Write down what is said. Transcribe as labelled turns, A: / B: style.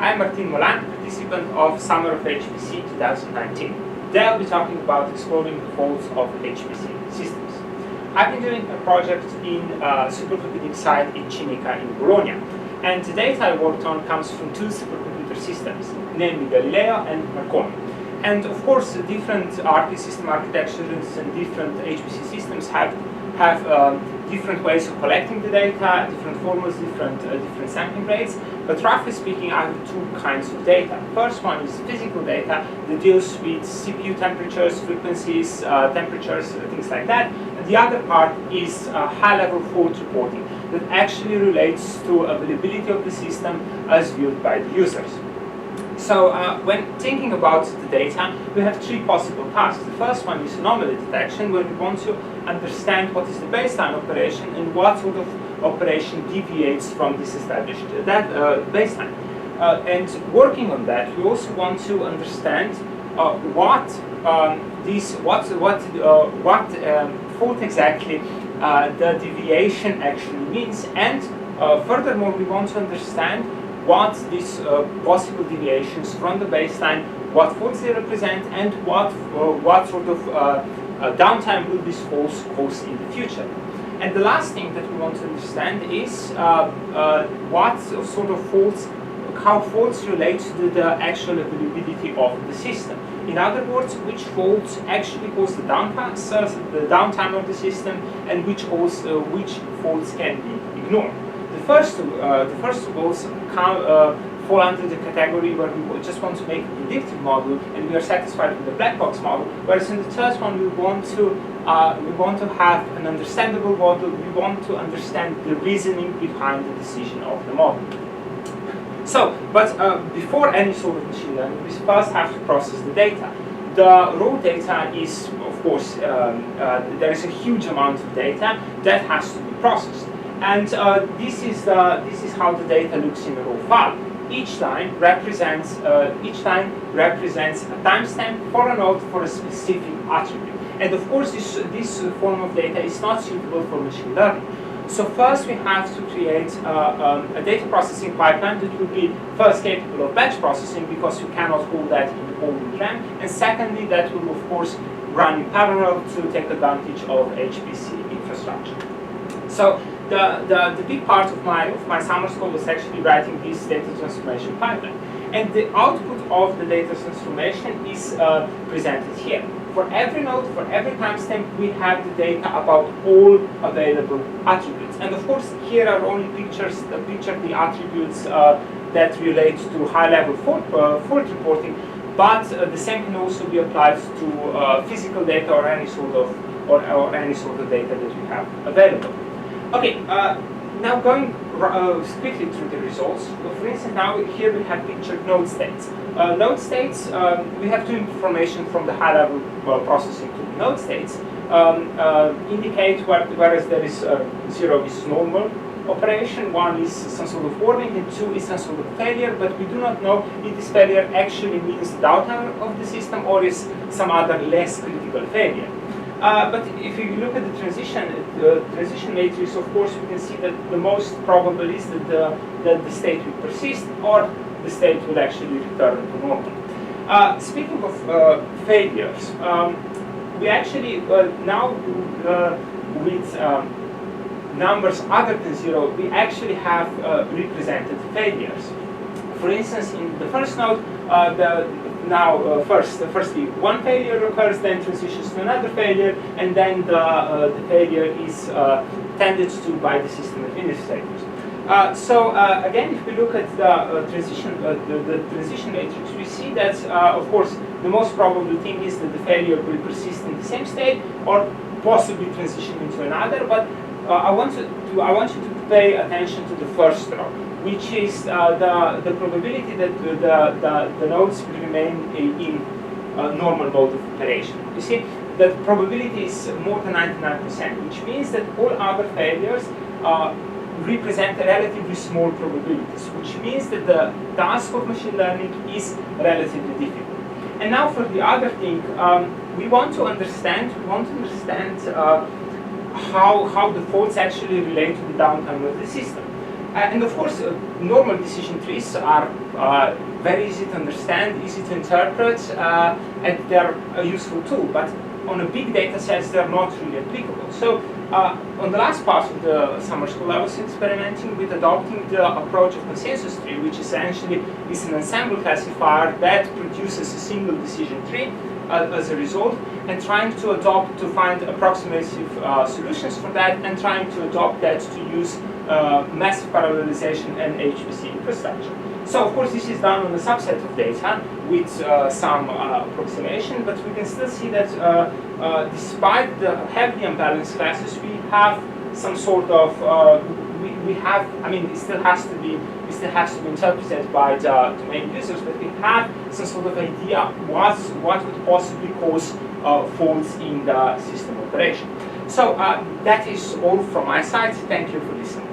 A: I'm Martin Molan, participant of Summer of HPC 2019. Today I'll be talking about exploring the faults of HPC systems. I've been doing a project in a supercomputing site in Cinica in Bologna, and the data I worked on comes from two supercomputer systems, namely Galileo and Marconi. And of course, different RP system architectures and different HPC systems have different ways of collecting the data, different formulas, different sampling rates. But roughly speaking, I have two kinds of data. First one is physical data that deals with CPU temperatures, frequencies, temperatures, things like that. And the other part is high-level fault reporting that actually relates to availability of the system as viewed by the users. So when thinking about the data, we have three possible tasks. The first one is anomaly detection, where we want to understand what is the baseline operation and what sort of operation deviates from this established baseline. And working on that, we also want to understand what fault exactly the deviation actually means, and furthermore, we want to understand what these possible deviations from the baseline, what faults they represent, and what sort of downtime will these faults cause in the future. And the last thing that we want to understand is what sort of faults, how faults relate to the actual availability of the system. In other words, which faults actually cause the downtime of the system, and which faults can be ignored. The first two goals fall under the category where we just want to make a predictive model and we are satisfied with the black box model, whereas in the third one we want to have an understandable model. We want to understand the reasoning behind the decision of the model. So, but before any sort of machine learning, we first have to process the data. The raw data is, of course, there is a huge amount of data that has to be processed. And this is how the data looks in a raw file. Each line represents a timestamp for a node for a specific attribute. And of course, this form of data is not suitable for machine learning. So first, we have to create a data processing pipeline that will be first capable of batch processing, because you cannot hold that in all in RAM. And secondly, that will of course run in parallel to take advantage of HPC infrastructure. So the big part of my summer school was actually writing this data transformation pipeline. And the output of the data transformation is presented here. For every node, for every timestamp, we have the data about all available attributes. And of course, here are only pictures that picture the attributes that relate to high-level fault reporting, but the same can also be applied to physical data or any sort of data that we have available. Okay, now going quickly through the results. For instance, now here we have pictured node states. Node states, we have two information from the high-level processing tool. Node states indicate whereas there is 0 is normal operation, 1 is some sort of warning, and 2 is some sort of failure, but we do not know if this failure actually means downtime of the system or is some other less critical failure. But if you look at the transition matrix, of course, we can see that the most probable is that the state will persist or the state will actually return to normal. Speaking of failures, we actually now with numbers other than 0, we actually have represented failures. For instance, in the first node, firstly, one failure occurs, then transitions to another failure, and then the failure is tended to by the system administrators. So again, if we look at the transition matrix, we see that of course the most probable thing is that the failure will persist in the same state or possibly transition into another. But I want you to pay attention to the first row, which is the probability that the nodes will remain in normal mode of operation. You see, that probability is more than 99%, which means that all other failures represent relatively small probabilities, which means that the task of machine learning is relatively difficult. And now for the other thing, we want to understand how the faults actually relate to the downtime of the system. And of course, normal decision trees are very easy to understand, easy to interpret, and they're a useful tool. But on a big data sets, they're not really applicable. So on the last part of the summer school, I was experimenting with adopting the approach of consensus tree, which essentially is an ensemble classifier that produces a single decision tree as a result, and trying to find approximative solutions for that, and trying to adopt that to use massive parallelization and HPC infrastructure. So of course this is done on a subset of data with some approximation, but we can still see that despite the heavily unbalanced classes, we have some sort of we have. I mean, it still has to be interpreted by the domain users, but we have some sort of idea what would possibly cause faults in the system operation. So that is all from my side. Thank you for listening.